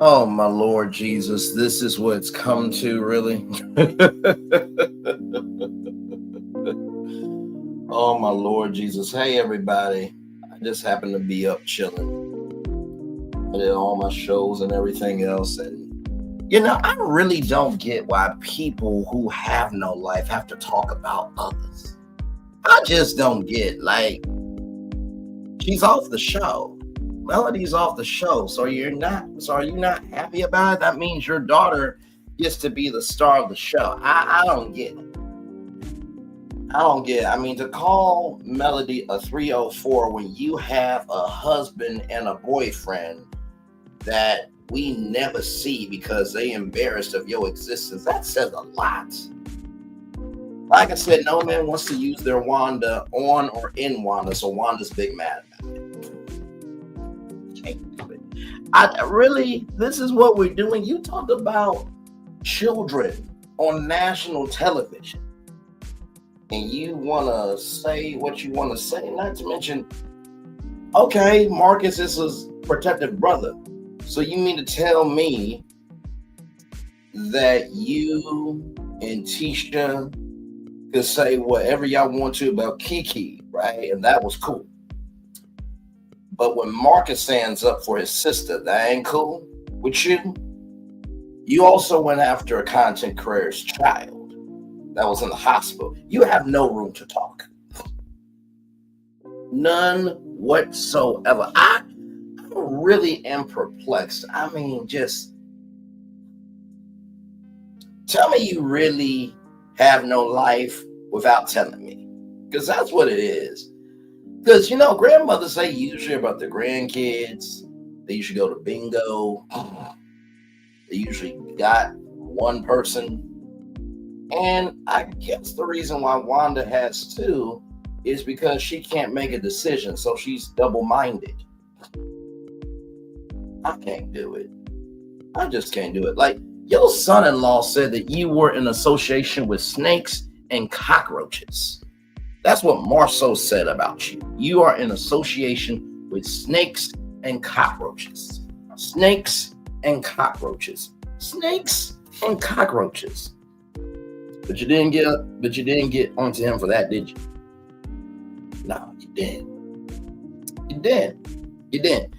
Oh, my Lord Jesus, this is what it's come to, really. Oh, my Lord Jesus. Hey, everybody. I just happen to be up chilling. I did all my shows and everything else. And I really don't get why people who have no life have to talk about others. I just don't get, like, she's off the show. Melody's off the show. So are you not happy about it? That means your daughter gets to be the star of the show. I don't get it. I don't get it. I mean, to call Melody a 304 when you have a husband and a boyfriend that we never see because they embarrassed of your existence, that says a lot. Like I said, no man wants to use their Wanda on or in Wanda, so Wanda's big mad about it. This is what we're doing. You talk about children on national television, and you want to say what you want to say, not to mention, okay, Marcus is his protective brother. So you mean to tell me that you and Tisha could say whatever y'all want to about Kiki, right? And that was cool. But when Marcus stands up for his sister, that ain't cool with you. You also went after a content creator's child that was in the hospital. You have no room to talk. None whatsoever. I really am perplexed. I mean, just tell me you really have no life without telling me. Because that's what it is. Because, grandmothers say usually about their grandkids. They usually go to bingo. They usually got one person. And I guess the reason why Wanda has two is because she can't make a decision. So she's double-minded. I can't do it. I just can't do it. Like, your son-in-law said that you were in association with snakes and cockroaches. That's what Marceau said about you. You are in association with snakes and cockroaches. Snakes and cockroaches. Snakes and cockroaches. But you didn't get onto him for that, did you? No, you didn't. You didn't.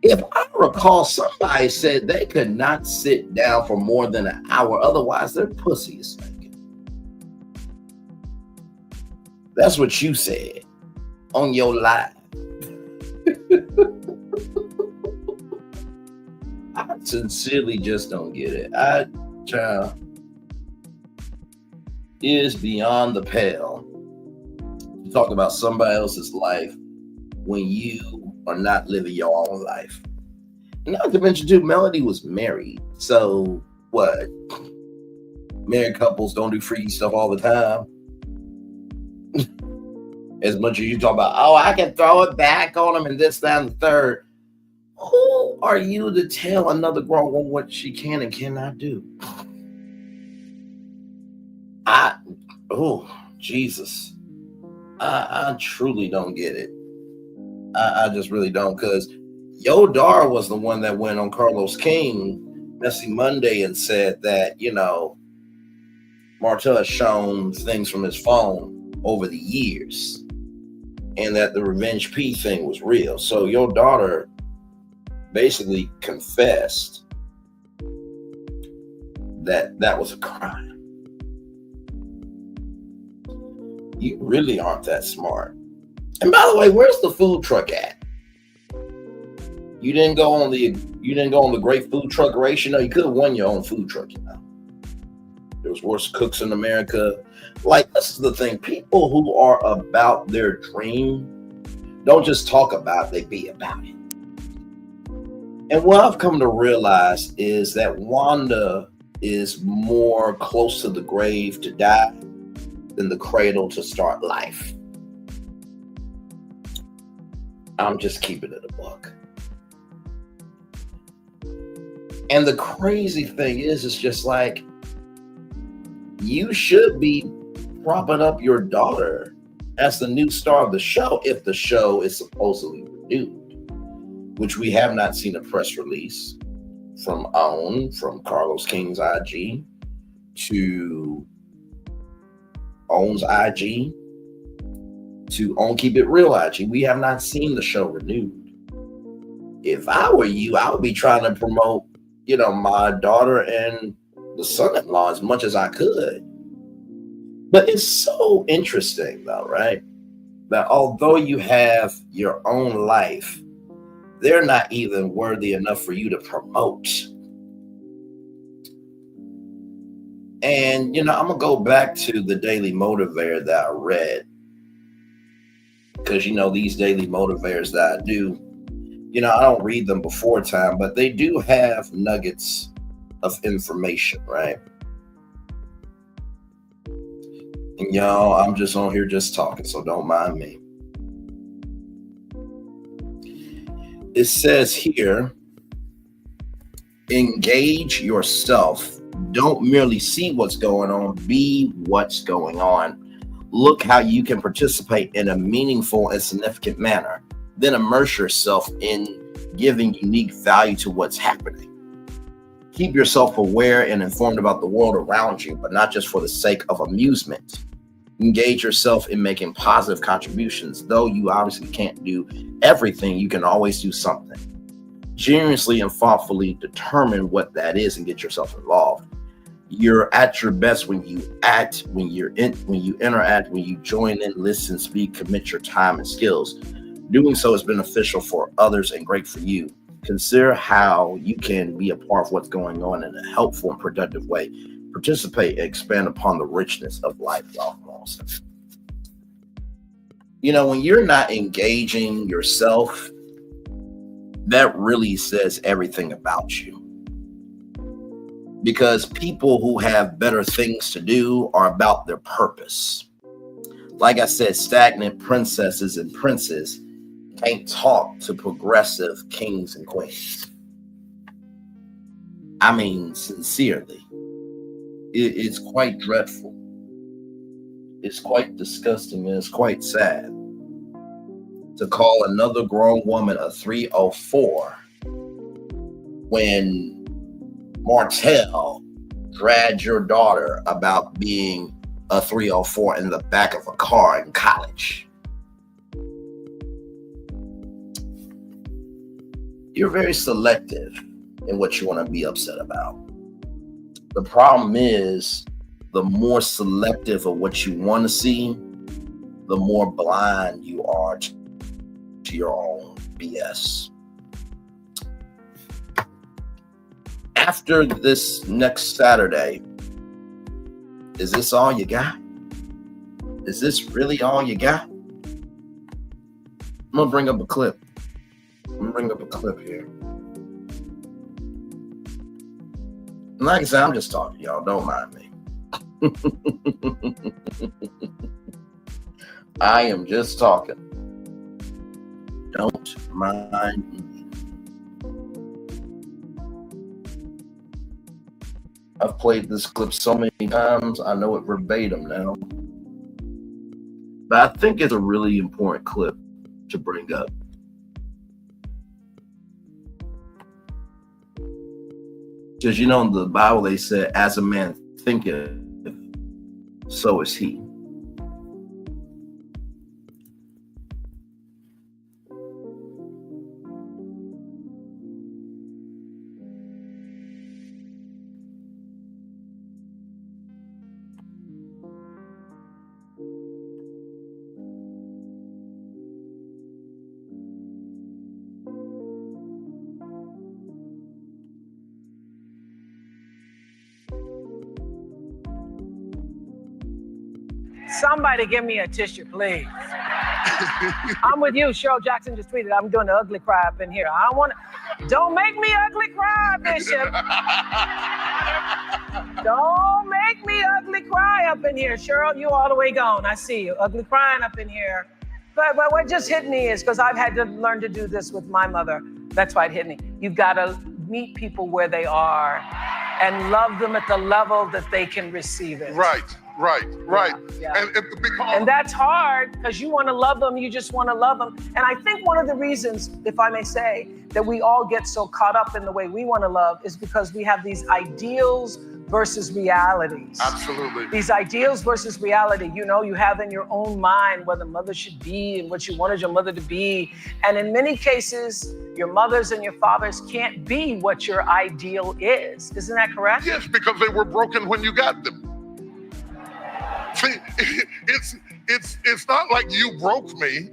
If I recall, somebody said they could not sit down for more than an hour, otherwise their pussy is stinking. That's what you said on your live. I sincerely just don't get it. Child, it is beyond the pale to talk about somebody else's life when you are not living your own life. Not to mention, too, Melody was married. So, what? Married couples don't do freaky stuff all the time. As much as you talk about, oh, I can throw it back on them and this, that, and the third. Who are you to tell another grown woman what she can and cannot do? Jesus. I truly don't get it. I just really don't, because Yo Dar was the one that went on Carlos King Messy Monday and said that, Martell has shown things from his phone over the years and that the Revenge P thing was real. So your daughter basically confessed that that was a crime. You really aren't that smart. And by the way, where's the food truck at? You didn't go on the great food truck race. You could have won your own food truck. There was worse cooks in America. Like, this is the thing. People who are about their dream don't just talk about it, they be about it. And what I've come to realize is that Wanda is more close to the grave to die than the cradle to start life. I'm just keeping it a buck. And the crazy thing is, it's just like, you should be propping up your daughter as the new star of the show if the show is supposedly renewed, which we have not seen a press release. from Carlos King's IG to Owns IG to On Keep It Real IG. We have not seen the show renewed. If I were you, I would be trying to promote, my daughter and the son-in-law as much as I could. But it's so interesting though, right? That although you have your own life, they're not even worthy enough for you to promote. And, I'm going to go back to the Daily Motivator that I read. Because, these daily motivators that I do, I don't read them before time, but they do have nuggets of information, right? And y'all, I'm just on here just talking, so don't mind me. It says here, engage yourself. Don't merely see what's going on, be what's going on. Look how you can participate in a meaningful and significant manner. Then immerse yourself in giving unique value to what's happening. Keep yourself aware and informed about the world around you, but not just for the sake of amusement. Engage yourself in making positive contributions. Though you obviously can't do everything, you can always do something. Generously and thoughtfully determine what that is and get yourself involved. You're at your best when you act, when you interact, when you join in, listen, speak, commit your time and skills. Doing so is beneficial for others and great for you. Consider how you can be a part of what's going on in a helpful and productive way. Participate and expand upon the richness of life. When you're not engaging yourself, that really says everything about you. Because people who have better things to do are about their purpose. Like I said, stagnant princesses and princes can't talk to progressive kings and queens. I mean, sincerely, it's quite dreadful. It's quite disgusting and it's quite sad to call another grown woman a 304 when Martell dragged your daughter about being a 304 in the back of a car in college. You're very selective in what you want to be upset about. The problem is, the more selective of what you want to see, the more blind you are to your own BS. After this next Saturday, is this all you got? Is this really all you got? I'm gonna bring up a clip. Here. And like I said, I'm just talking, y'all. Don't mind me. I am just talking. Don't mind me. I've played this clip so many times, I know it verbatim now. But I think it's a really important clip to bring up. Because in the Bible they said, as a man thinketh, so is he. Somebody give me a tissue, please. I'm with you. Cheryl Jackson just tweeted, I'm doing the ugly cry up in here. I don't want to. Don't make me ugly cry, Bishop. Don't make me ugly cry up in here. Cheryl, you all the way gone. I see you. Ugly crying up in here. But what just hit me is, because I've had to learn to do this with my mother. That's why it hit me. You've got to meet people where they are and love them at the level that they can receive it. Right. Right. Yeah. And that's hard because you want to love them. You just want to love them. And I think one of the reasons, if I may say, that we all get so caught up in the way we want to love is because we have these ideals versus realities. Absolutely. These ideals versus reality, you have in your own mind what a mother should be and what you wanted your mother to be. And in many cases, your mothers and your fathers can't be what your ideal is. Isn't that correct? Yes, because they were broken when you got them. See, it's not like you broke me.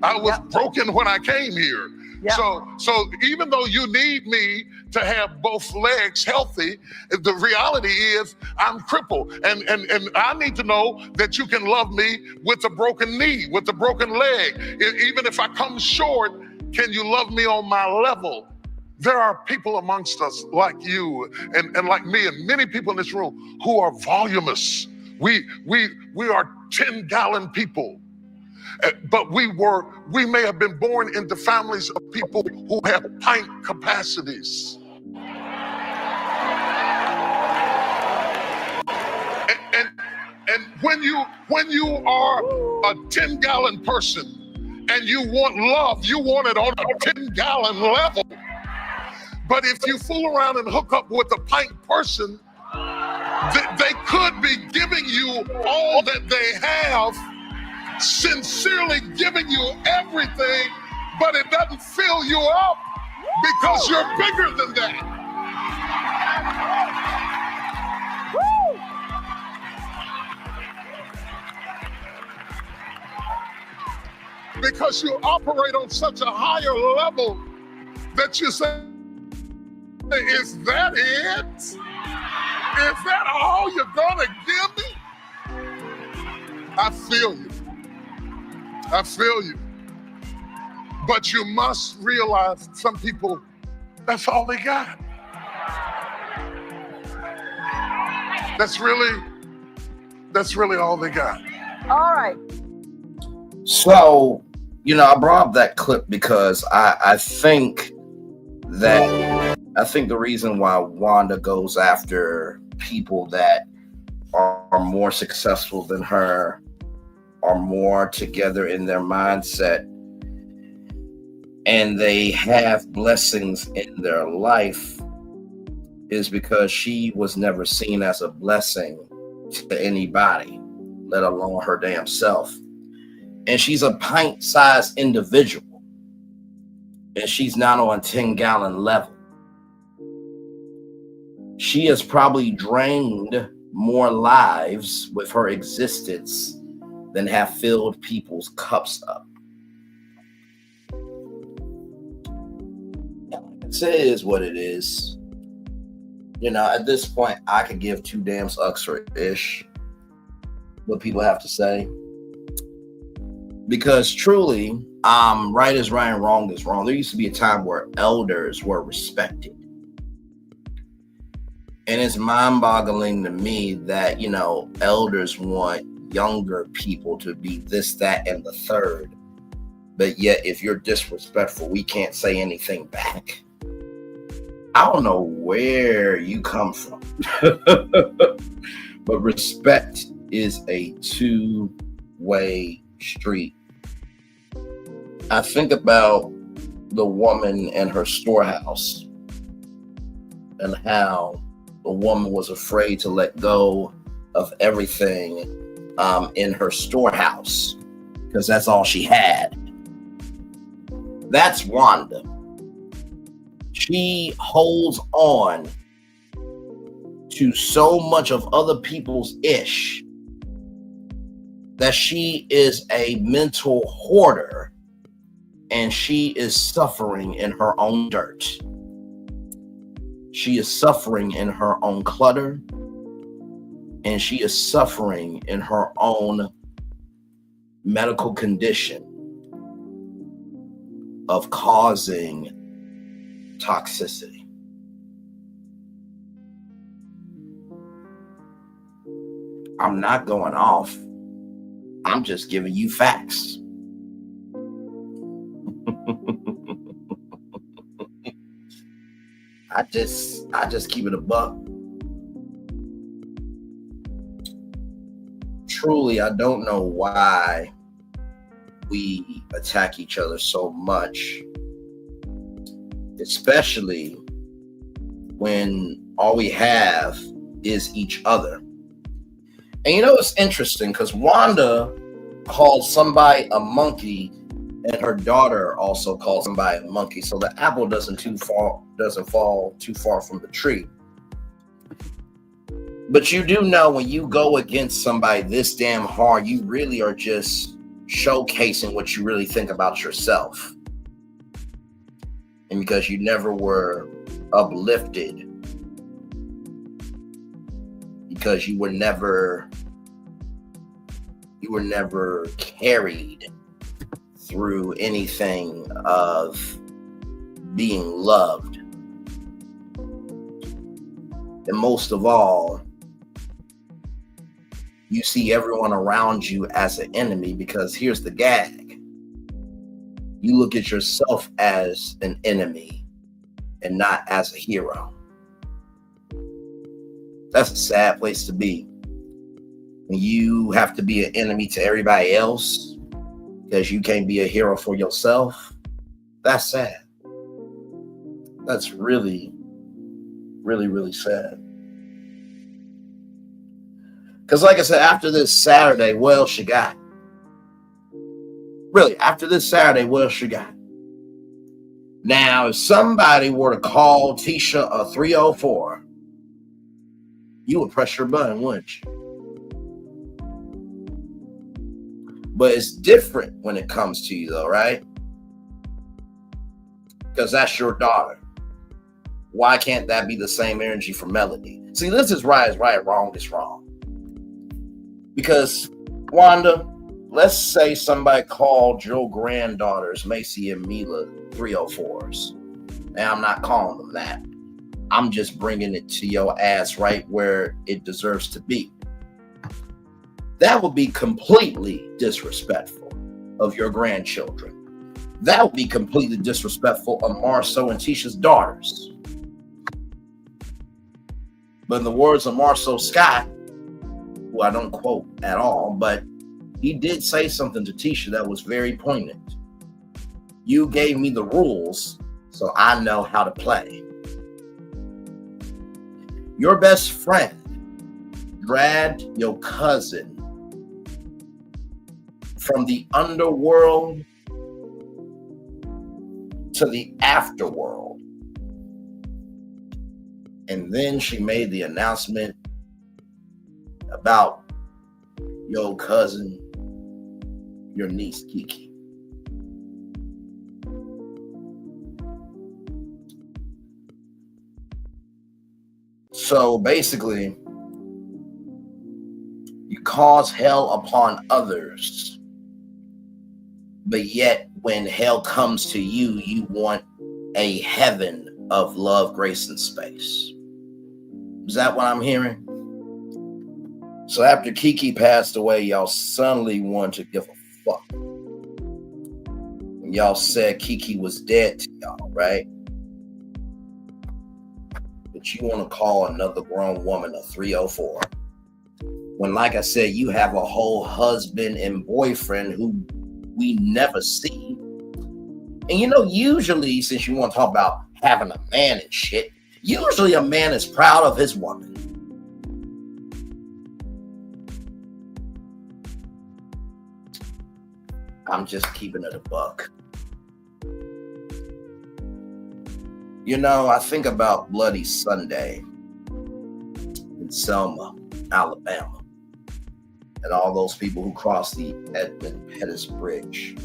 I was broken when I came here. Yeah. So even though you need me to have both legs healthy, the reality is I'm crippled. And I need to know that you can love me with a broken knee, with a broken leg. Even if I come short, can you love me on my level? There are people amongst us like you and like me and many people in this room who are voluminous. We are 10-gallon people. But we may have been born into families of people who have pint capacities. And when you are a 10-gallon person and you want love, you want it on a 10-gallon level. But if you fool around and hook up with a pint person, they could be giving you all that they have, sincerely giving you everything, but it doesn't fill you up because you're bigger than that. Because you operate on such a higher level that you say, is that it? Is that all you're gonna give me? I feel you. But you must realize some people, that's all they got. That's really all they got. All right. So, I brought up that clip because I think the reason why Wanda goes after people that are more successful than her, are more together in their mindset, and they have blessings in their life, is because she was never seen as a blessing to anybody, let alone her damn self. And she's a pint-sized individual, and she's not on 10-gallon level. She has probably drained more lives with her existence than have filled people's cups up. It is what it is. At this point, I could give two damn sucks for ish what people have to say. Because truly, right is right and wrong is wrong. There used to be a time where elders were respected. And it's mind-boggling to me that, elders want younger people to be this, that, and the third. But yet, if you're disrespectful, we can't say anything back. I don't know where you come from. But respect is a two-way street. I think about the woman and her storehouse and how the woman was afraid to let go of everything in her storehouse because that's all she had. That's Wanda. She holds on to so much of other people's ish that she is a mental hoarder, and she is suffering in her own dirt. She is suffering in her own clutter, and she is suffering in her own medical condition of causing toxicity. I'm not going off. I'm just giving you facts. I just keep it a buck. truly, I don't know why we attack each other so much, especially when all we have is each other. And you know, it's interesting because Wanda called somebody a monkey, and her daughter also called somebody a monkey. So the apple doesn't fall too far from the tree. But you do know when you go against somebody this damn hard, you really are just showcasing what you really think about yourself. And because you never were uplifted, because you were never carried through anything of being loved. And most of all, you see everyone around you as an enemy, because here's the gag. You look at yourself as an enemy and not as a hero. That's a sad place to be. When you have to be an enemy to everybody else because you can't be a hero for yourself, that's sad. That's really, really, really sad. Because like I said, after this Saturday, what else you got? Really, after this Saturday, what else you got? Now, if somebody were to call Tisha a 304, you would press your button, wouldn't you? But it's different when it comes to you, though, right? Because that's your daughter. Why can't that be the same energy for Melody? See, this is right, wrong is wrong. Because, Wanda, let's say somebody called your granddaughters, Macy and Mila, 304s. Now, I'm not calling them that. I'm just bringing it to your ass right where it deserves to be. That would be completely disrespectful of your grandchildren. That would be completely disrespectful of Marceau and Tisha's daughters. But in the words of Marceau Scott, who I don't quote at all, but he did say something to Tisha that was very poignant. You gave me the rules, so I know how to play. Your best friend dragged your cousin from the underworld to the afterworld. And then she made the announcement about your cousin, your niece, Kiki. So basically, you cause hell upon others, but yet when hell comes to you, you want a heaven of love, grace, and space. Is that what I'm hearing? So after Kiki passed away, y'all suddenly wanted to give a fuck. And y'all said Kiki was dead to y'all, right? But you want to call another grown woman a 304. When, like I said, you have a whole husband and boyfriend who we never see. And you know, usually, since you want to talk about having a man and shit, usually a man is proud of his woman. I'm just keeping it a buck. You know, I think about Bloody Sunday in Selma, Alabama, and all those people who crossed the Edmund Pettus Bridge.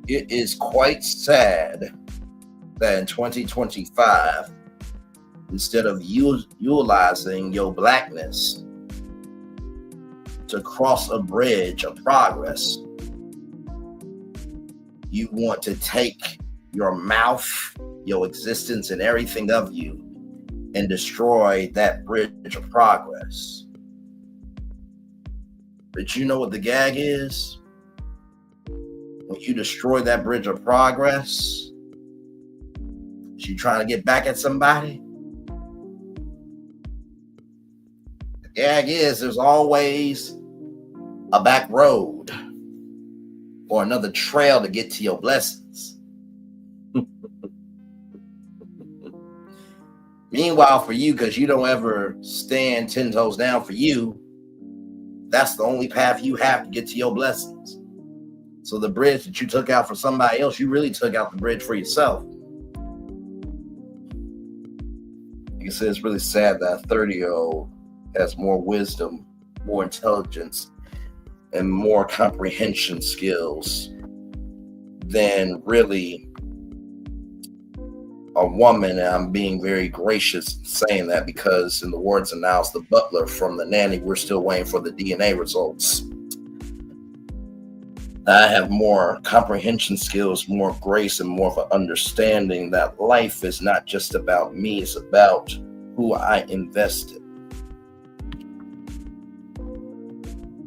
It is quite sad that in 2025, instead of utilizing your blackness to cross a bridge of progress, you want to take your mouth, your existence, and everything of you and destroy that bridge of progress. But you know what the gag is? When you destroy that bridge of progress, is you trying to get back at somebody? Gag is there's always a back road or another trail to get to your blessings. Meanwhile, for you, because you don't ever stand 10 toes down for you, that's the only path you have to get to your blessings. So the bridge that you took out for somebody else, you really took out the bridge for yourself. Like I said, it's really sad that a 30-year-old has more wisdom, more intelligence, and more comprehension skills than really a woman. And I'm being very gracious saying that because, in the words of Niles the butler from The Nanny, we're still waiting for the DNA results. I have more comprehension skills, more grace, and more of an understanding that life is not just about me, it's about who I invest in.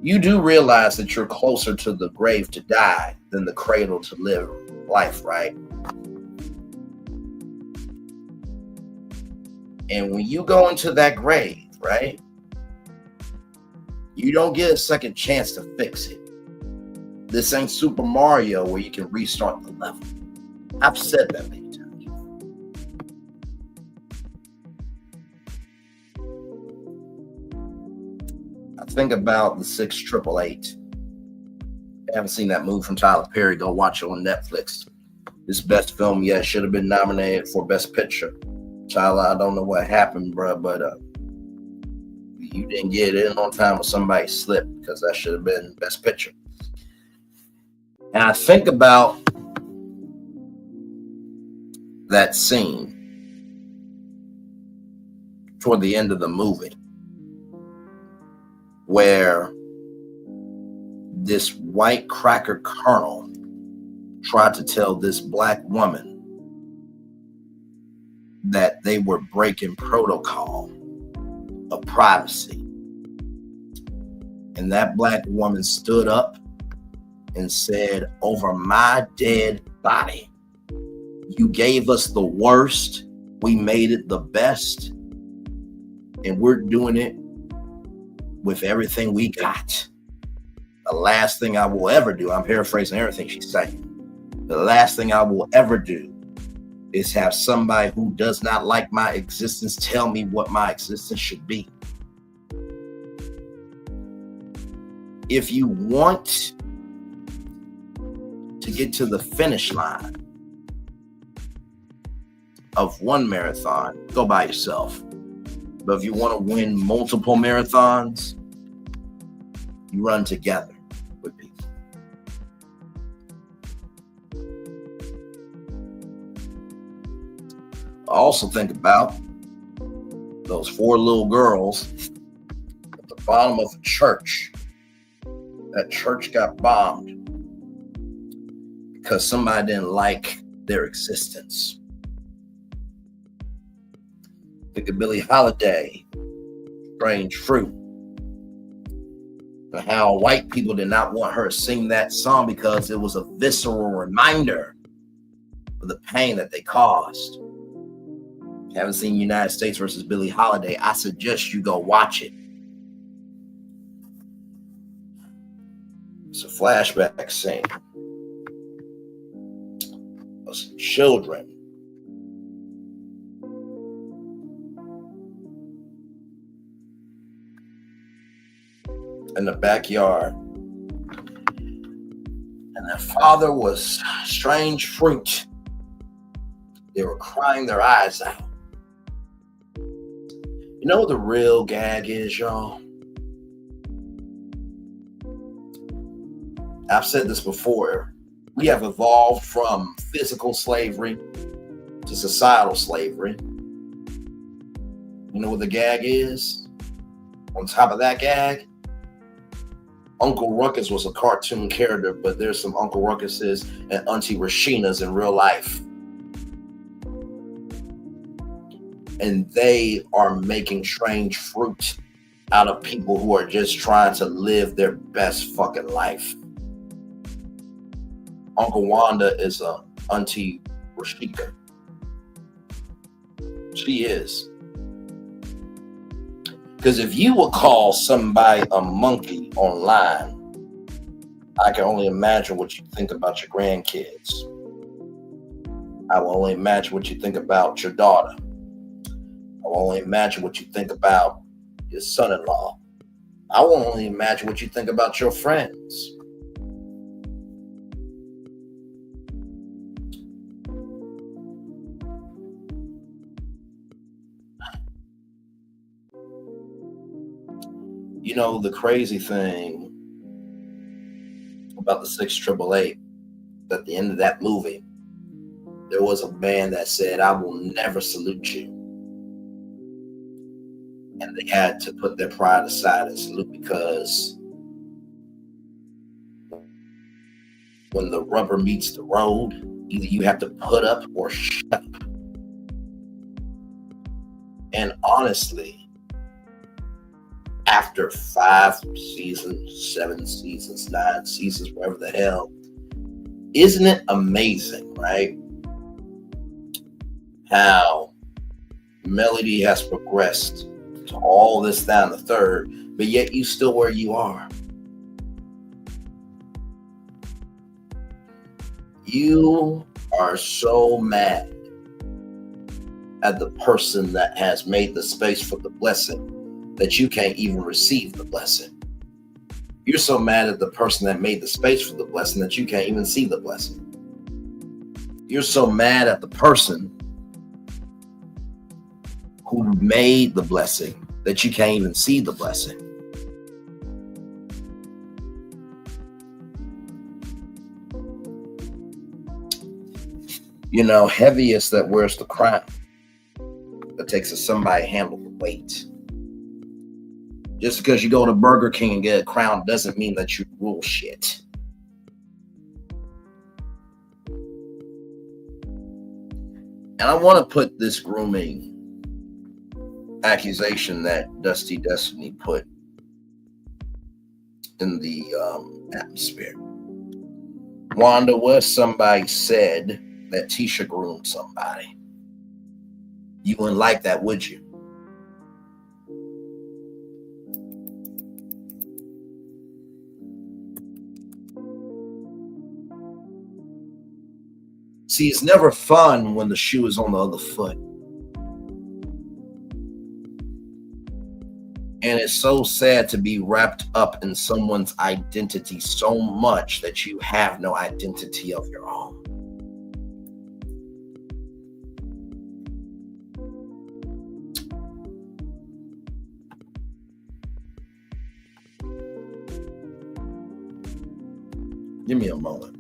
You do realize that you're closer to the grave to die than the cradle to live life, right? And when you go into that grave, right, you don't get a second chance to fix it. This ain't Super Mario where you can restart the level. I've said that many times. I think about the 6888. I haven't seen that movie from Tyler Perry. Go watch it on Netflix. This best film yet. Should have been nominated for Best Picture. Tyler, I don't know what happened, bro, but you didn't get it in on time with somebody slipped, because that should have been Best Picture. And I think about that scene toward the end of the movie where this white cracker colonel tried to tell this black woman that they were breaking protocol of privacy. And that black woman stood up and said, "Over my dead body, you gave us the worst, we made it the best, and we're doing it with everything we got. The last thing I will ever do," I'm paraphrasing everything she's saying, "the last thing I will ever do is have somebody who does not like my existence tell me what my existence should be." If you want to get to the finish line of one marathon, go by yourself. But if you want to win multiple marathons, you run together with people. I also think about those 4 little girls at the bottom of a church. That church got bombed because somebody didn't like their existence. Think of Billie Holiday, Strange Fruit, and how white people did not want her to sing that song because it was a visceral reminder of the pain that they caused. If you haven't seen United States versus Billie Holiday, I suggest you go watch it. It's a flashback scene of some children in the backyard, and their father was strange fruit. They were crying their eyes out. You know what the real gag is, y'all? I've said this before. We have evolved from physical slavery to societal slavery. You know what the gag is? On top of that gag, Uncle Ruckus was a cartoon character, but there's some Uncle Ruckuses and Auntie Rashinas in real life. And they are making strange fruit out of people who are just trying to live their best fucking life. Uncle Wanda is a Auntie Rashika. She is. Because if you would call somebody a monkey online, I can only imagine what you think about your grandkids. I will only imagine what you think about your daughter. I will only imagine what you think about your son-in-law. I will only imagine what you think about your friends. You know, the crazy thing about the 6888, at the end of that movie, there was a man that said, "I will never salute you." And they had to put their pride aside and salute, because when the rubber meets the road, either you have to put up or shut up. And honestly, after 5 seasons, 7 seasons, 9 seasons, whatever the hell, isn't it amazing, right? How Melody has progressed to all this down the third, but yet you still where you are. You are so mad at the person that has made the space for the blessing that you can't even receive the blessing. You're so mad at the person that made the space for the blessing that you can't even see the blessing. You're so mad at the person who made the blessing that you can't even see the blessing. You know, heaviest that wears the crown, that takes somebody to handle the weight. Just because you go to Burger King and get a crown doesn't mean that you rule shit. And I want to put this grooming accusation that Dusty Destiny put in the atmosphere. Wanda, what if somebody said that Tisha groomed somebody? You wouldn't like that, would you? See, it's never fun when the shoe is on the other foot. And it's so sad to be wrapped up in someone's identity so much that you have no identity of your own. Give me a moment.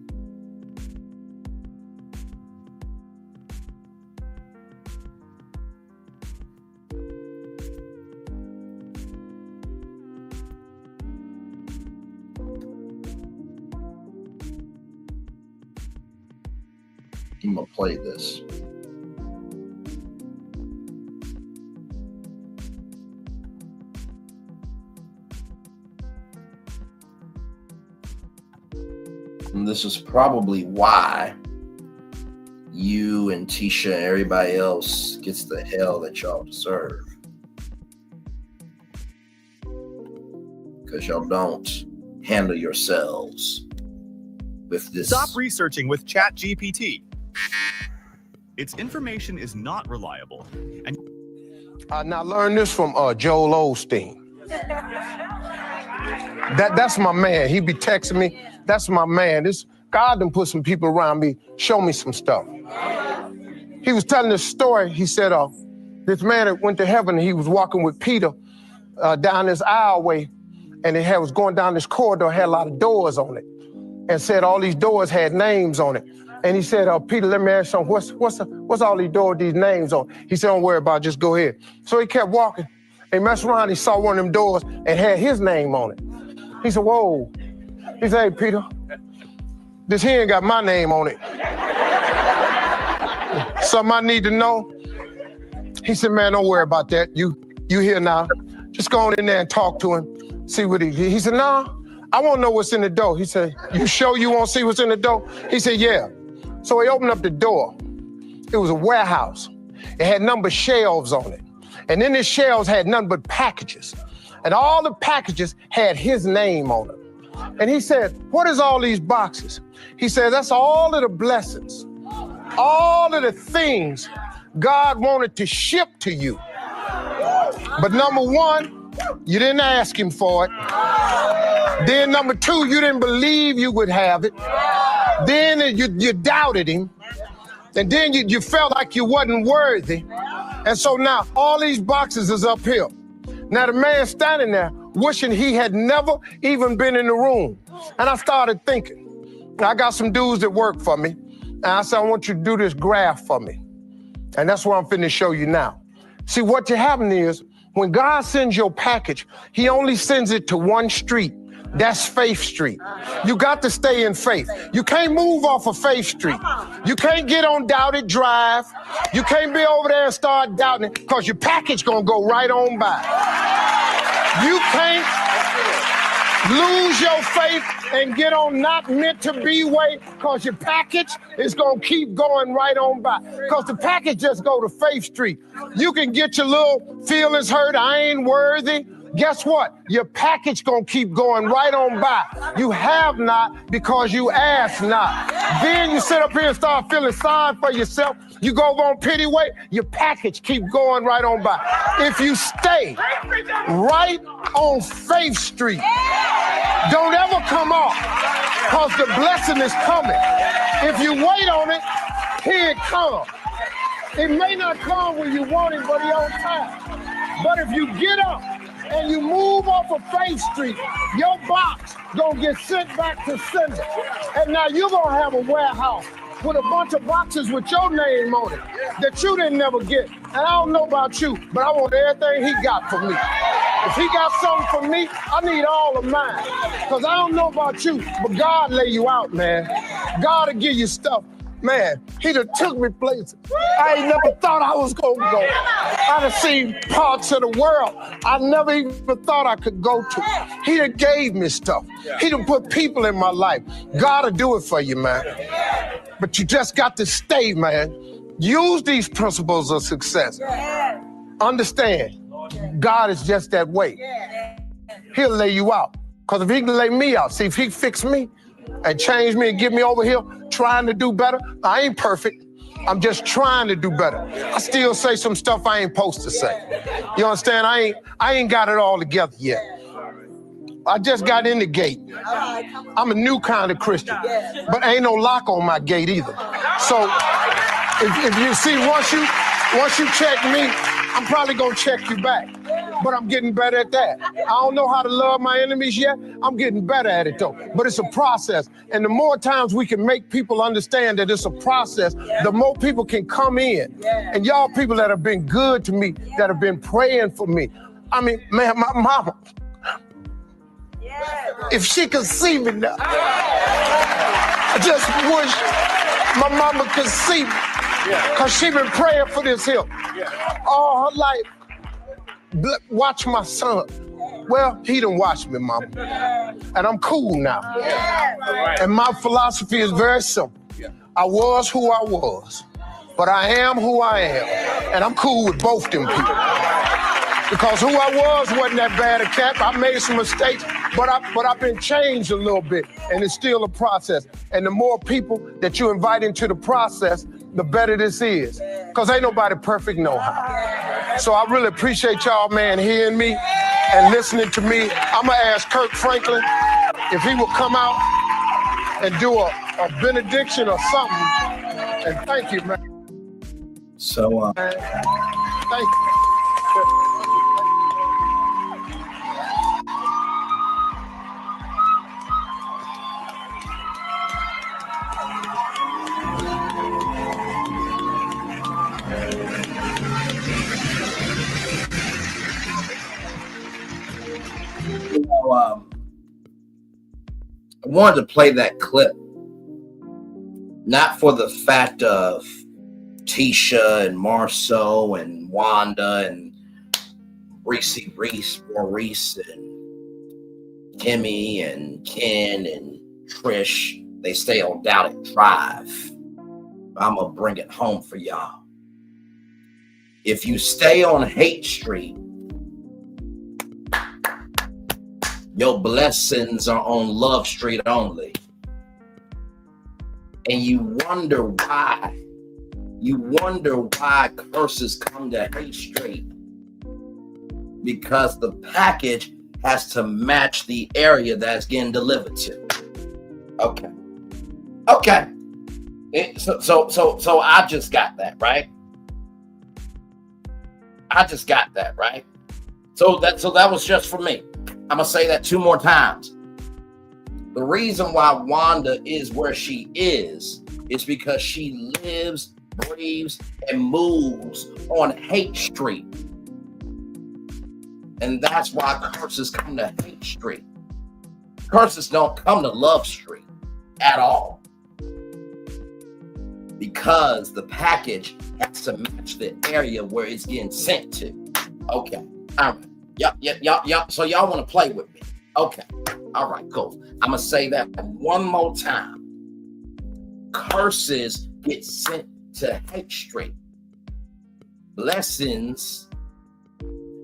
I'm gonna play this. And this is probably why you and Tisha and everybody else gets the hell that y'all deserve. Because y'all don't handle yourselves with this. Stop researching with ChatGPT. Its information is not reliable. And now learn this from Joel Osteen. That's my man. He be texting me. That's my man. This God done put some people around me, show me some stuff. He was telling this story. He said, this man that went to heaven, he was walking with Peter down this aisleway, and it was going down this corridor, had a lot of doors on it, and said all these doors had names on it. And he said, Peter, let me ask you something. What's all these doors, these names on? He said, don't worry about it, just go ahead. So he kept walking. He messed around, he saw one of them doors and had his name on it. He said, whoa. He said, hey, Peter, this here ain't got my name on it. Something I need to know? He said, man, don't worry about that. You here now. Just go on in there and talk to him. See what he said, no, I want to know what's in the door. He said, you sure you want to see what's in the door? He said, yeah. So he opened up the door. It was a warehouse. It had numbered shelves on it. And then his shelves had nothing but packages. And all the packages had his name on them. And he said, what is all these boxes? He said, that's all of the blessings, all of the things God wanted to ship to you. But number one, you didn't ask him for it. Then number two, you didn't believe you would have it. Then you doubted him. And then you felt like you wasn't worthy. And so now all these boxes is up here. Now the man standing there wishing he had never even been in the room. And I started thinking, I got some dudes that work for me. And I said, I want you to do this graph for me. And that's what I'm finna show you now. See, what happening is when God sends your package, he only sends it to one street. That's Faith Street. You got to stay in faith. You can't move off of Faith Street. You can't get on Doubted Drive. You can't be over there and start doubting it because your package gonna go right on by. You can't lose your faith and get on not meant to be way because your package is gonna keep going right on by. Because the package just go to Faith Street. You can get your little feelings hurt, I ain't worthy. Guess what? Your package gonna keep going right on by. You have not because you ask not. Then you sit up here and start feeling sorry for yourself. You go on pity weight, your package keep going right on by. If you stay right on Faith Street, don't ever come off because the blessing is coming. If you wait on it, here it comes. It may not come when you want it, but it's on time. But if you get up and you move off of Faith Street, your box gonna get sent back to sender. And now you're gonna have a warehouse with a bunch of boxes with your name on it that you didn't never get. And I don't know about you, but I want everything he got for me. If he got something for me, I need all of mine. Because I don't know about you, but God lay you out, man. God will give you stuff. Man, he done took me places I ain't never thought I was gonna go. I done seen parts of the world I never even thought I could go to. He done gave me stuff. He done put people in my life. God will do it for you, man. But you just got to stay, man. Use these principles of success. Understand, God is just that way. He'll lay you out. Because if he can lay me out, see, if he fix me and change me and get me over here trying to do better, I ain't perfect. I'm just trying to do better. I still say some stuff I ain't supposed to say. You understand? I ain't got it all together yet. I just got in the gate. I'm a new kind of Christian, but ain't no lock on my gate either. So if you see, once you check me, I'm probably gonna check you back. But I'm getting better at that. I don't know how to love my enemies yet. I'm getting better at it though. But it's a process. And the more times we can make people understand that it's a process, the more people can come in. And y'all people that have been good to me, that have been praying for me. I mean, man, my mama, if she could see me now, I just wish my mama could see me. Because she been praying for this here all her life. Watch my son. Well, he done watched me, mama. And I'm cool now. And my philosophy is very simple. I was who I was, but I am who I am. And I'm cool with both them people. Because who I was wasn't that bad a cat. I made some mistakes, but I've been changed a little bit, and it's still a process. And the more people that you invite into the process, the better this is. Because ain't nobody perfect no how. So I really appreciate y'all, man, hearing me and listening to me. I'm going to ask Kirk Franklin if he will come out and do a benediction or something. And thank you, man. So, thank you. I wanted to play that clip, not for the fact of Tisha and Marceau and Wanda and Maurice and Kimmy and Ken and Trish. They stay on Doubted Drive. I'm going to bring it home for y'all. If you stay on Hate Street, your blessings are on Love Street only. And you wonder why. You wonder why curses come to Hate Street. Because the package has to match the area that's getting delivered to. Okay. So I just got that, right? So that was just for me. I'm gonna say that 2 more times. The reason why Wanda is where she is because she lives, breathes, and moves on Hate Street. And that's why curses come to Hate Street. Curses don't come to Love Street at all. Because the package has to match the area where it's getting sent to. Okay. All right. Yup. So y'all want to play with me. Okay. All right, cool. I'm going to say that 1 more time. Curses get sent to Hate Street. Blessings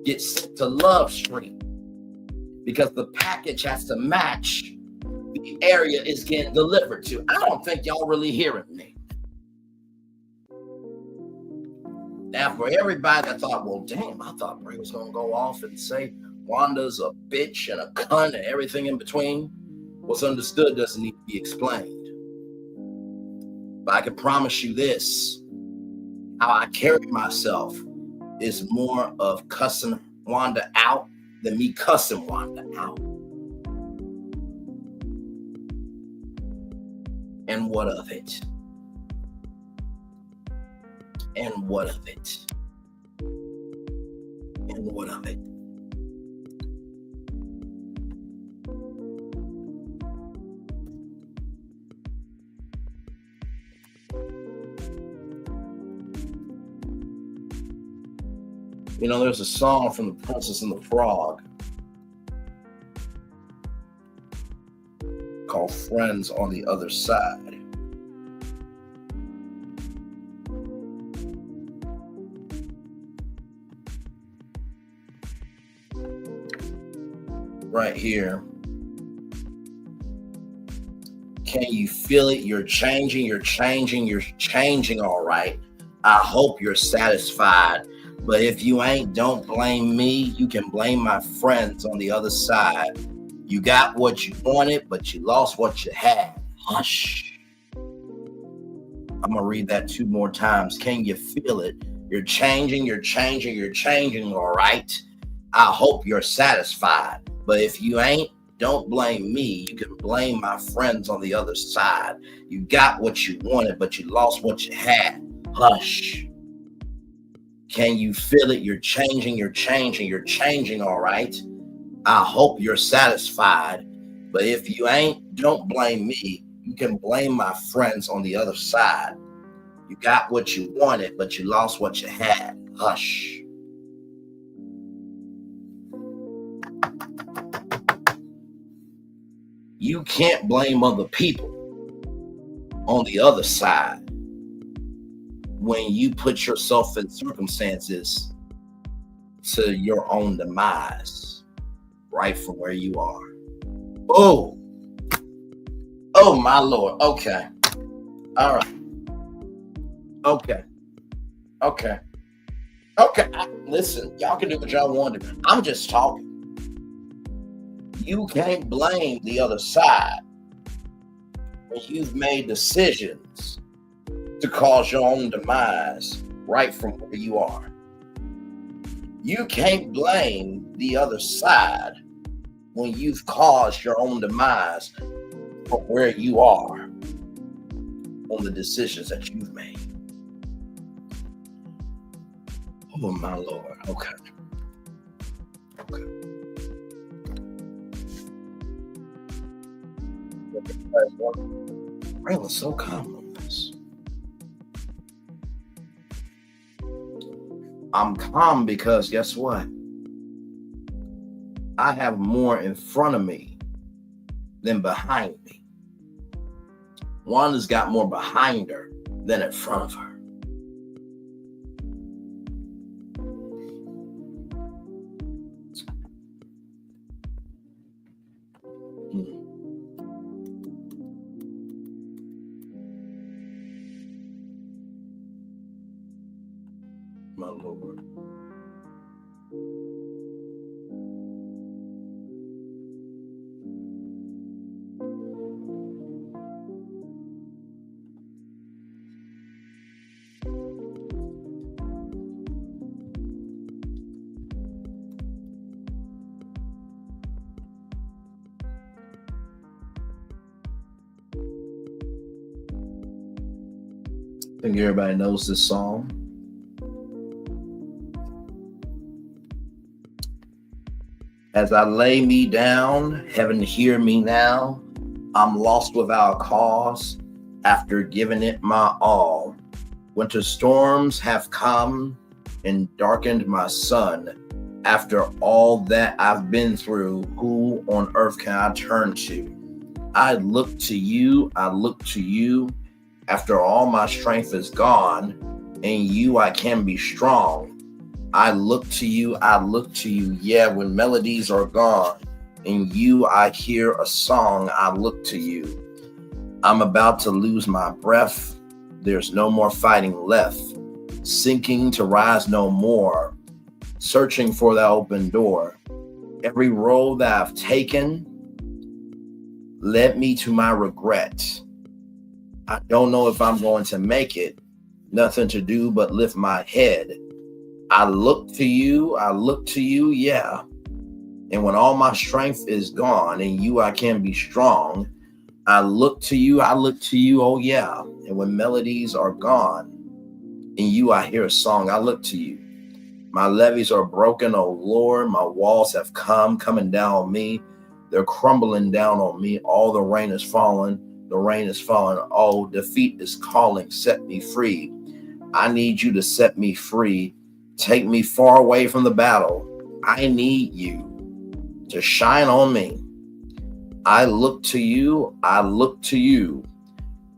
get sent to Love Street. Because the package has to match the area it's getting delivered to. I don't think y'all really hearing me. Now, for everybody that thought, well, damn, I thought Bray was going to go off and say Wanda's a bitch and a cunt and everything in between. What's understood doesn't need to be explained. But I can promise you this, how I carry myself is more of cussing Wanda out than me cussing Wanda out. And what of it? And what of it? And what of it? You know, there's a song from The Princess and the Frog called Friends on the Other Side. Right here. Can you feel it? You're changing, all right. I hope you're satisfied. But if you ain't, don't blame me. You can blame my friends on the other side. You got what you wanted, but you lost what you had. Hush. I'm going to read that 2 more times. Can you feel it? You're changing, all right. I hope you're satisfied. But if you ain't, don't blame me. You can blame my friends on the other side. You got what you wanted, but you lost what you had. Hush. Can you feel it? You're changing, all right. I hope you're satisfied. But if you ain't, don't blame me. You can blame my friends on the other side. You got what you wanted, but you lost what you had. Hush. You can't blame other people on the other side when you put yourself in circumstances to your own demise right from where you are. Oh my Lord. Okay. All right. Okay. Listen, y'all can do what y'all want to do. I'm just talking. You can't blame the other side when you've made decisions to cause your own demise right from where you are. You can't blame the other side when you've caused your own demise from where you are on the decisions that you've made. Oh my Lord. Okay. Ray was so calm on this. I'm calm because guess what? I have more in front of me than behind me. Wanda's got more behind her than in front of her. My Lord. I think everybody knows this song. As I lay me down, heaven hear me now. I'm lost without cause after giving it my all. Winter storms have come and darkened my sun. After all that I've been through, who on earth can I turn to? I look to you, I look to you. After all my strength is gone, in you I can be strong. I look to you, I look to you. Yeah, when melodies are gone, in you I hear a song, I look to you. I'm about to lose my breath. There's no more fighting left. Sinking to rise no more. Searching for that open door. Every road that I've taken led me to my regret. I don't know if I'm going to make it. Nothing to do but lift my head. I look to you, yeah. And when all my strength is gone, in you I can be strong. I look to you, oh yeah. And when melodies are gone, in you I hear a song, I look to you. My levees are broken, oh Lord. My walls have coming down on me. They're crumbling down on me. All the rain is falling. The rain is falling. Oh, defeat is calling. Set me free. I need you to set me free. Take me far away from the battle. I need you to shine on me. I look to you. I look to you.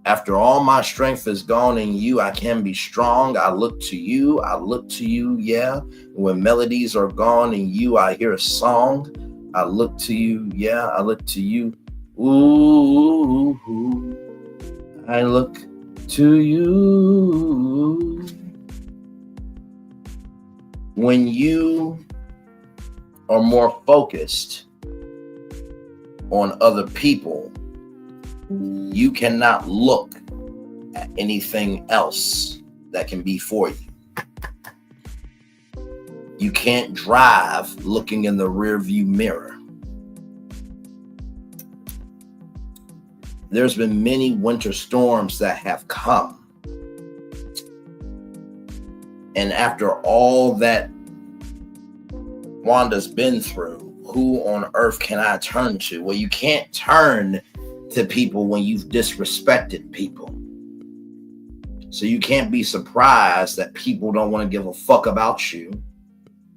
After all my strength is gone in you, I can be strong. I look to you. I look to you, yeah. When melodies are gone in you, I hear a song. I look to you, yeah. I look to you. Ooh, I look to you. When you are more focused on other people, you cannot look at anything else that can be for you. You can't drive looking in the rearview mirror. There's been many winter storms that have come. And after all that Wanda's been through, who on earth can I turn to? Well, you can't turn to people when you've disrespected people. So you can't be surprised that people don't want to give a fuck about you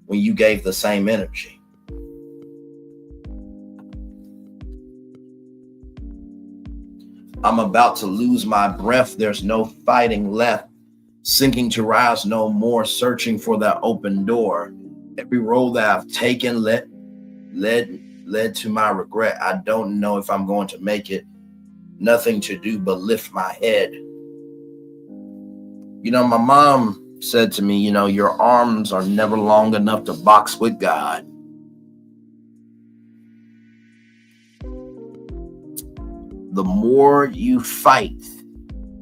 when you gave the same energy. I'm about to lose my breath. There's no fighting left. Sinking to rise no more. Searching for that open door. Every road that I've taken led to my regret. I don't know if I'm going to make it. Nothing to do but lift my head. You know, my mom said to me, you know, your arms are never long enough to box with God. The more you fight,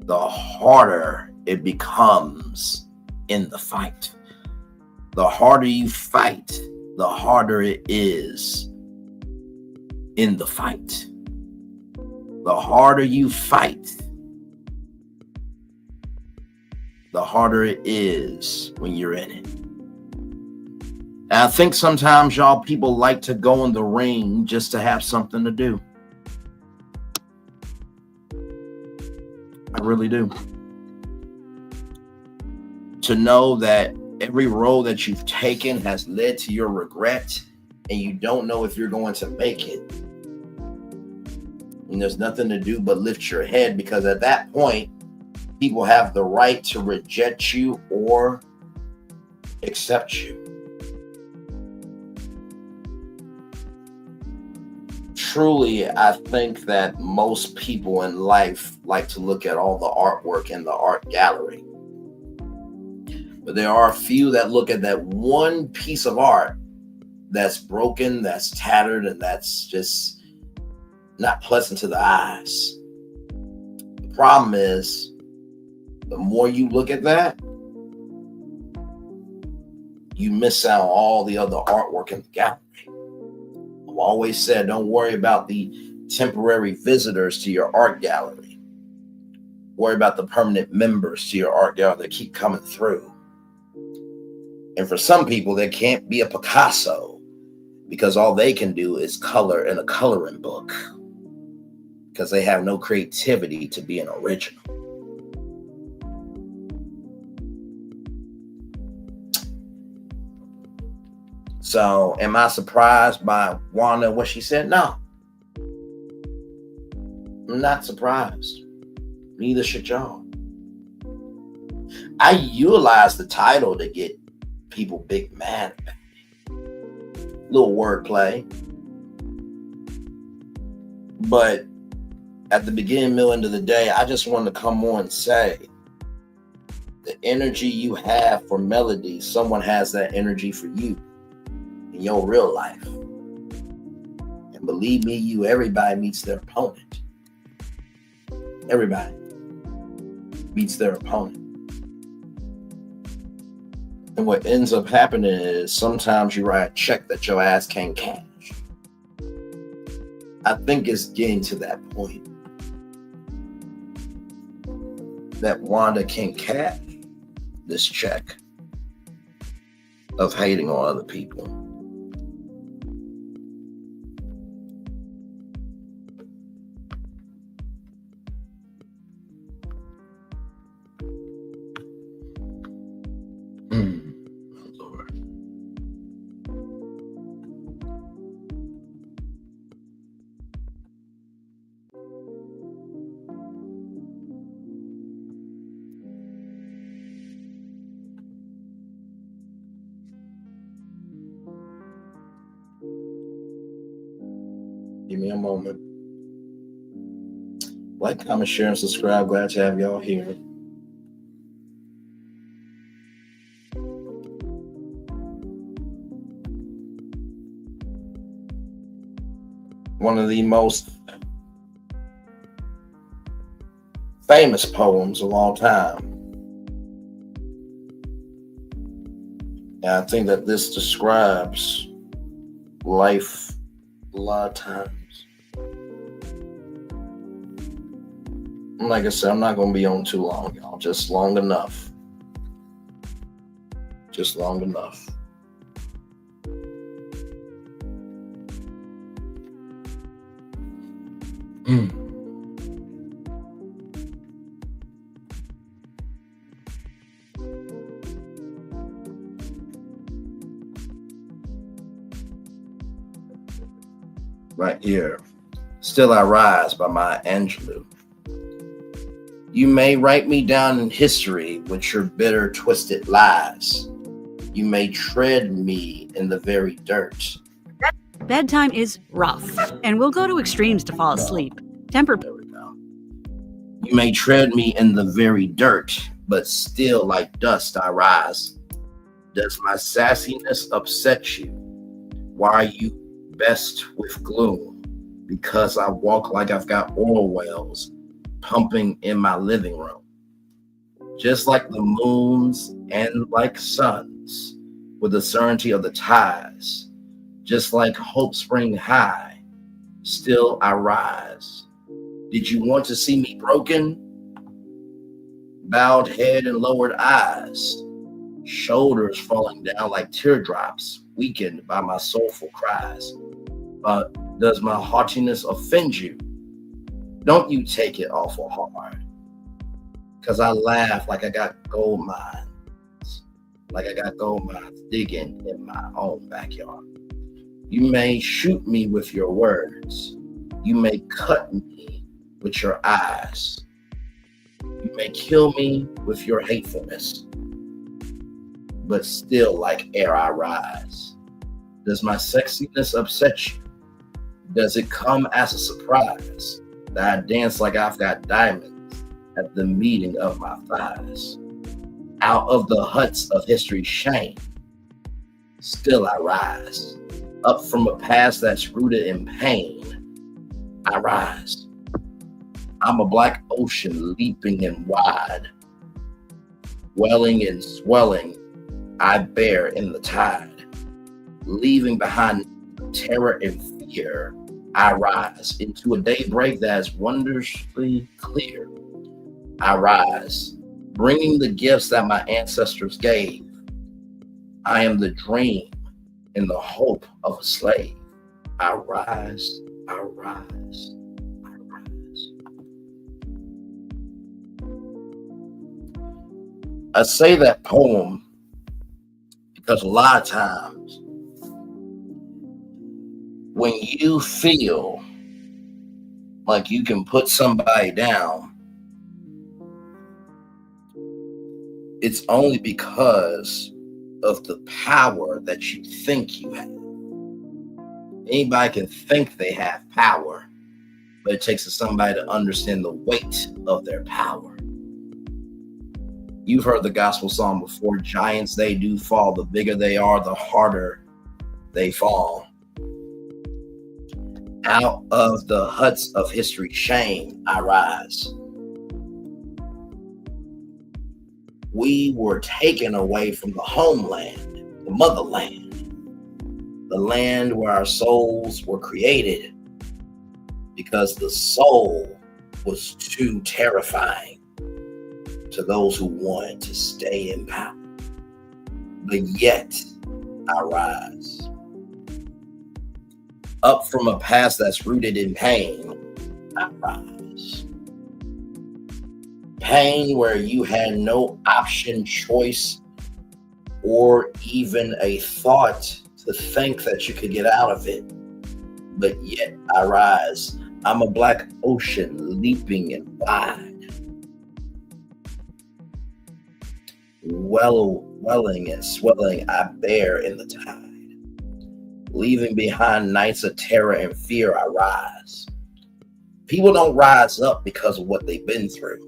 the harder it becomes in the fight. The harder you fight, the harder it is in the fight. The harder you fight, the harder it is when you're in it. And I think sometimes y'all people like to go in the ring just to have something to do. I really do. To know that every road that you've taken has led to your regret, and you don't know if you're going to make it. And there's nothing to do but lift your head, because at that point, people have the right to reject you or accept you. Truly, I think that most people in life like to look at all the artwork in the art gallery. But there are a few that look at that one piece of art that's broken, that's tattered, and that's just not pleasant to the eyes. The problem is, the more you look at that, you miss out on all the other artwork in the gallery. I've always said, don't worry about the temporary visitors to your art gallery. Worry about the permanent members to your art gallery that keep coming through. And for some people, there can't be a Picasso because all they can do is color in a coloring book because they have no creativity to be an original. So, am I surprised by Wanda and what she said? No. I'm not surprised. Neither should y'all. I utilize the title to get people big mad about it. Little wordplay. But at the beginning, middle, end of the day, I just wanted to come on and say the energy you have for melody, someone has that energy for you in your real life. And believe me, everybody meets their opponent. Everybody meets their opponent. And what ends up happening is sometimes you write a check that your ass can't cash. I think it's getting to that point that Wanda can't cash this check of hating on other people. Lord. Give me a moment. Like, comment, share, and subscribe. Glad to have y'all here. One of the most famous poems of all time. And I think that this describes life a lot of times. Like I said, I'm not going to be on too long, y'all. Just long enough. Just long enough. Right here. Still I Rise by Maya Angelou. You may write me down in history with your bitter, twisted lies. You may tread me in the very dirt. Bedtime is rough, and we'll go to extremes to fall asleep. There we go. You may tread me in the very dirt, but still like dust I rise. Does my sassiness upset you? Why are you best with gloom? Because I walk like I've got oil wells pumping in my living room. Just like the moons and like suns, with the certainty of the tides. Just like hope spring high, still I rise. Did you want to see me broken? Bowed head and lowered eyes, shoulders falling down like teardrops, weakened by my soulful cries. But does my haughtiness offend you? Don't you take it awful hard, 'cause I laugh like I got gold mines, digging in my own backyard. You may shoot me with your words. You may cut me with your eyes. You may kill me with your hatefulness. But still like air I rise. Does my sexiness upset you? Does it come as a surprise that I dance like I've got diamonds at the meeting of my thighs? Out of the huts of history's shame, still I rise. Up from a past that's rooted in pain, I rise. I'm a black ocean leaping and wide, welling and swelling, I bear in the tide. Leaving behind terror and fear, I rise into a daybreak that's wondrously clear. I rise, bringing the gifts that my ancestors gave. I am the dream and the hope of a slave. I rise, I rise, I rise. I say that poem because a lot of times when you feel like you can put somebody down, it's only because of the power that you think you have. Anybody can think they have power, but it takes somebody to understand the weight of their power. You've heard the gospel song before, giants, they do fall. The bigger they are, the harder they fall. Out of the huts of history's shame, I rise. We were taken away from the homeland, the motherland, the land where our souls were created, because the soul was too terrifying to those who wanted to stay in power. But yet, I rise. Up from a past that's rooted in pain, I rise. Pain where you had no option, choice, or even a thought to think that you could get out of it. But yet I rise. I'm a black ocean leaping and wide, welling and swelling, I bear in the tide. Leaving behind nights of terror and fear, I rise. People don't rise up because of what they've been through.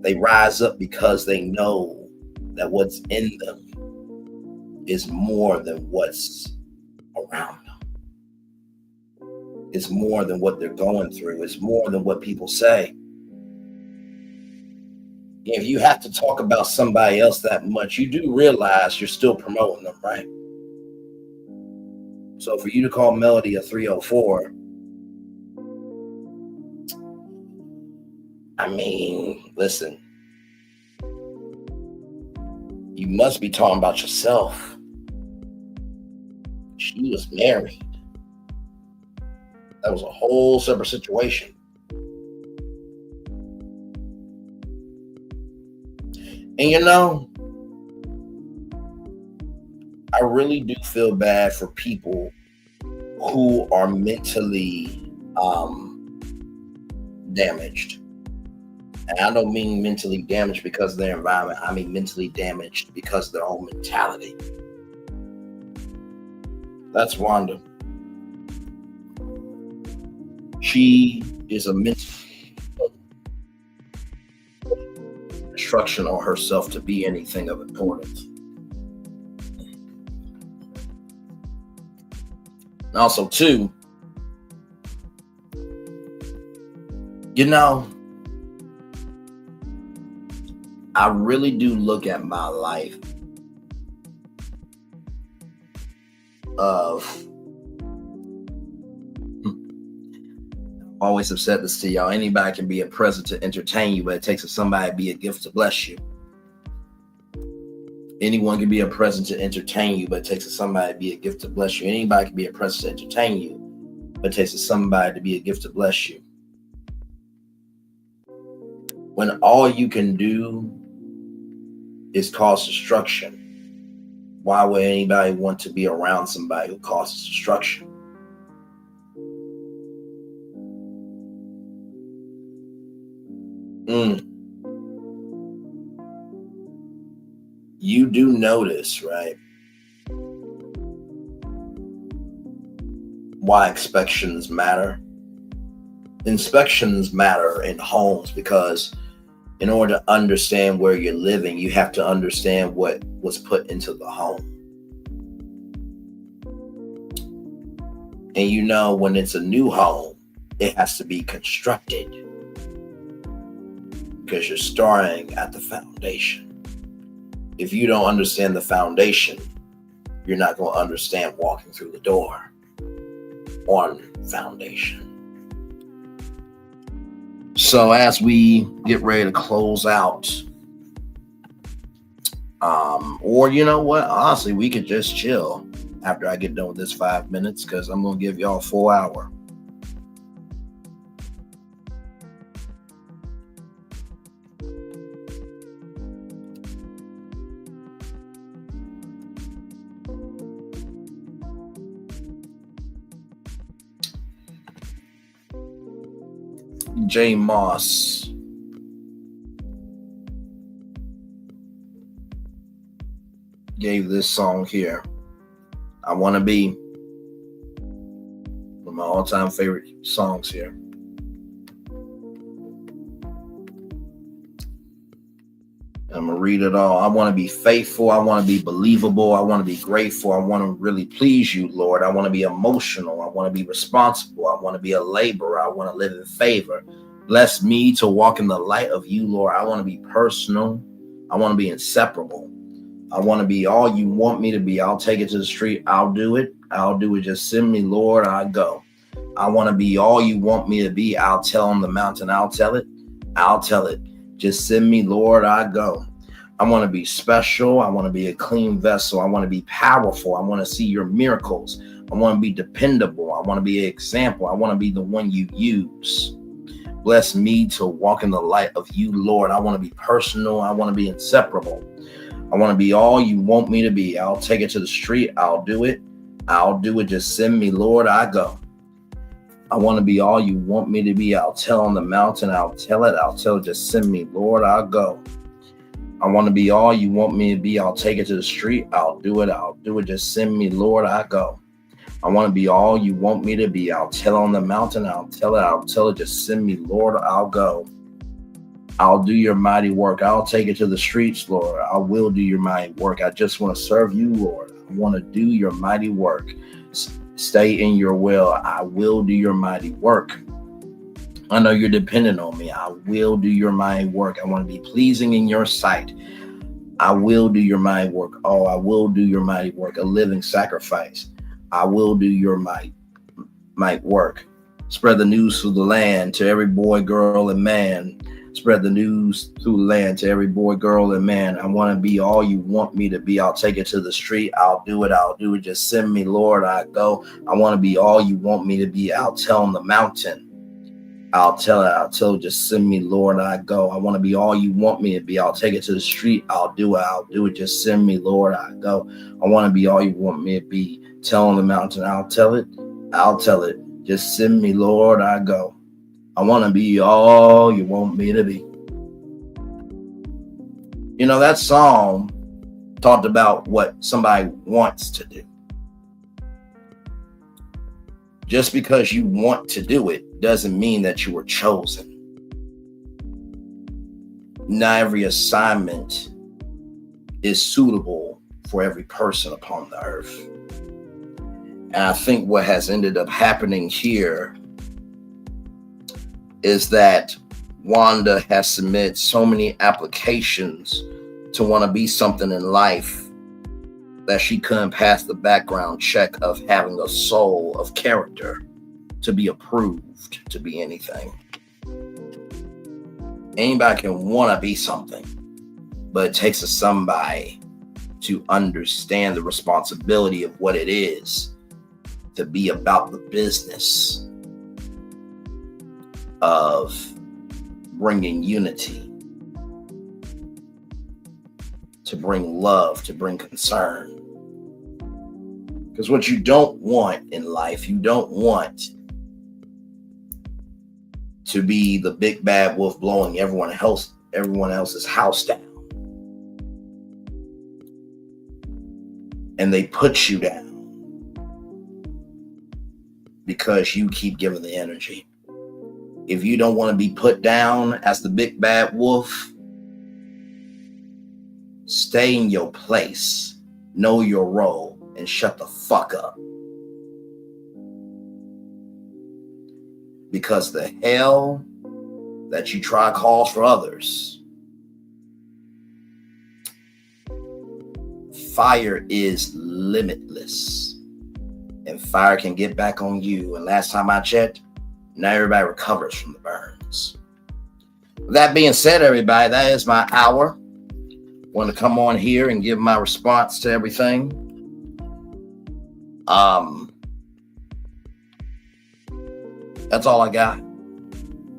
They rise up because they know that what's in them is more than what's around them. It's more than what they're going through. It's more than what people say. If you have to talk about somebody else that much, you do realize you're still promoting them, right? So for you to call Melody a 304, I mean, listen, you must be talking about yourself. She was married. That was a whole separate situation. And you know, I really do feel bad for people who are mentally damaged. And I don't mean mentally damaged because of their environment. I mean mentally damaged because of their own mentality. That's Wanda. She is a mental construction on herself to be anything of importance. And also, too, you know, I really do look at my life of, I always have said this to y'all, anybody can be a present to entertain you, but it takes somebody to be a gift to bless you. Anyone can be a present to entertain you, but it takes somebody to be a gift to bless you. Anybody can be a present to entertain you, but it takes somebody to be a gift to bless you. When all you can do is cause destruction, why would anybody want to be around somebody who causes destruction? You do notice, right, why inspections matter. Inspections matter in homes because In order to understand where you're living, you have to understand what was put into the home. And you know, when it's a new home, it has to be constructed because you're starting at the foundation. If you don't understand the foundation, you're not going to understand walking through the door on foundation. So as we get ready to close out, or you know what, honestly, we could just chill after I get done with this 5 minutes, because I'm going to give y'all a full hour. J. Moss gave this song here. I Want to Be, one of my all-time favorite songs here. I'm going to read it all. I want to be faithful. I want to be believable. I want to be grateful. I want to really please you, Lord. I want to be emotional. I want to be responsible. I want to be a laborer. I want to live in favor. Bless me to walk in the light of you, Lord. I want to be personal. I want to be inseparable. I want to be all you want me to be. I'll take it to the street. I'll do it. I'll do it. Just send me, Lord. I go. I want to be all you want me to be. I'll tell on the mountain. I'll tell it. I'll tell it. Just send me, Lord. I go. I want to be special. I want to be a clean vessel. I want to be powerful. I want to see your miracles. I want to be dependable. I want to be an example. I want to be the one you use. Bless me to walk in the light of you, Lord. I want to be personal. I want to be inseparable. I want to be all you want me to be. I'll take it to the street. I'll do it. I'll do it. Just send me, Lord. I go. I want to be all you want me to be. I'll tell on the mountain. I'll tell it. I'll tell it. Just send me, Lord. I'll go. I want to be all you want me to be. I'll take it to the street. I'll do it. I'll do it. Just send me, Lord. I go. I want to be all you want me to be. I'll tell on the mountain. I'll tell it. I'll tell it. Just send me, Lord. I'll go. I'll do your mighty work. I'll take it to the streets, Lord. I will do your mighty work. I just want to serve you, Lord. I want to do your mighty work. Stay in your will. I will do your mighty work. I know you're dependent on me. I will do your mighty work. I want to be pleasing in your sight. I will do your mighty work. Oh, I will do your mighty work. A living sacrifice. I will do your mighty work. Spread the news through the land to every boy, girl, and man. Spread the news through the land to every boy, girl, and man. I want to be all you want me to be. I'll take it to the street. I'll do it. I'll do it. Just send me, Lord. I go. I want to be all you want me to be. I'll tell on the mountain. I'll tell it. I'll tell it. Just send me, Lord. I go. I want to be all you want me to be. I'll take it to the street. I'll do it. I'll do it. Just send me, Lord. I go. I want to be all you want me to be. Tell on the mountain. I'll tell it. I'll tell it. Just send me, Lord. I go. I want to be all you want me to be. You know, that song talked about what somebody wants to do. Just because you want to do it doesn't mean that you were chosen. Not every assignment is suitable for every person upon the earth. And I think what has ended up happening here is that Wanda has submitted so many applications to want to be something in life that she couldn't pass the background check of having a soul of character to be approved to be anything. Anybody can want to be something, but it takes somebody to understand the responsibility of what it is to be about the business of bringing unity, to bring love, to bring concern. Because what you don't want in life, you don't want to be the big bad wolf blowing everyone else's house down. And they put you down because you keep giving the energy. if you don't want to be put down as the big bad wolf, stay in your place, know your role, and shut the fuck up. Because the hell that you try to cause for others, fire is limitless. And fire can get back on you. And last time I checked, not everybody recovers from the burns. With that being said, everybody, that is my hour. Want to come on here and give my response to everything. That's all I got.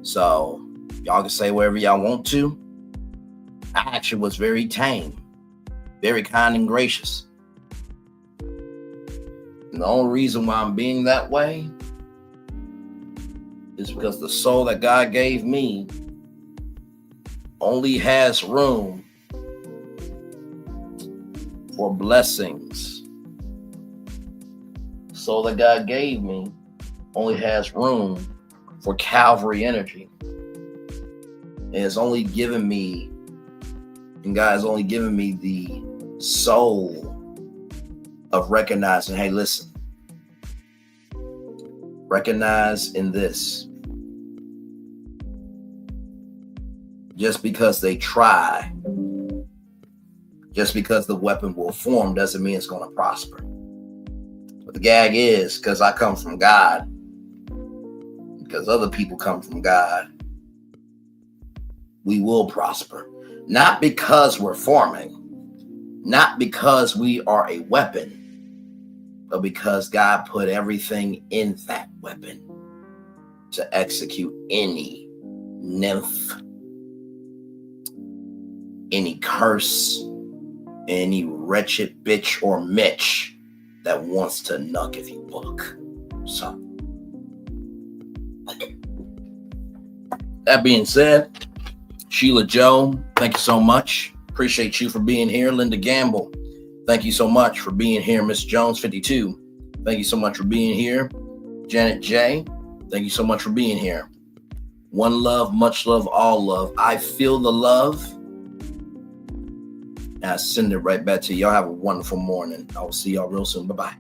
So y'all can say whatever y'all want to. I actually was very tame, very kind and gracious. And the only reason why I'm being that way is because the soul that God gave me only has room for blessings. The soul that God gave me only has room for Calvary energy. And it's only given me, and God has only given me the soul of recognizing, hey, listen, recognize in this, just because they try, just because the weapon will form doesn't mean it's going to prosper. But the gag is, because I come from God, because other people come from God, we will prosper. Not because we're forming, not because we are a weapon, but because God put everything in that weapon to execute any nymph, any curse, any wretched bitch or Mitch that wants to nuck if you look. So, that being said, Sheila Joe, thank you so much. Appreciate you for being here. Linda Gamble, thank you so much for being here. Miss Jones 52, thank you so much for being here. Janet J, thank you so much for being here. One love, much love, all love. I feel the love. And I send it right back to you. Y'all have a wonderful morning. I will see y'all real soon. Bye-bye.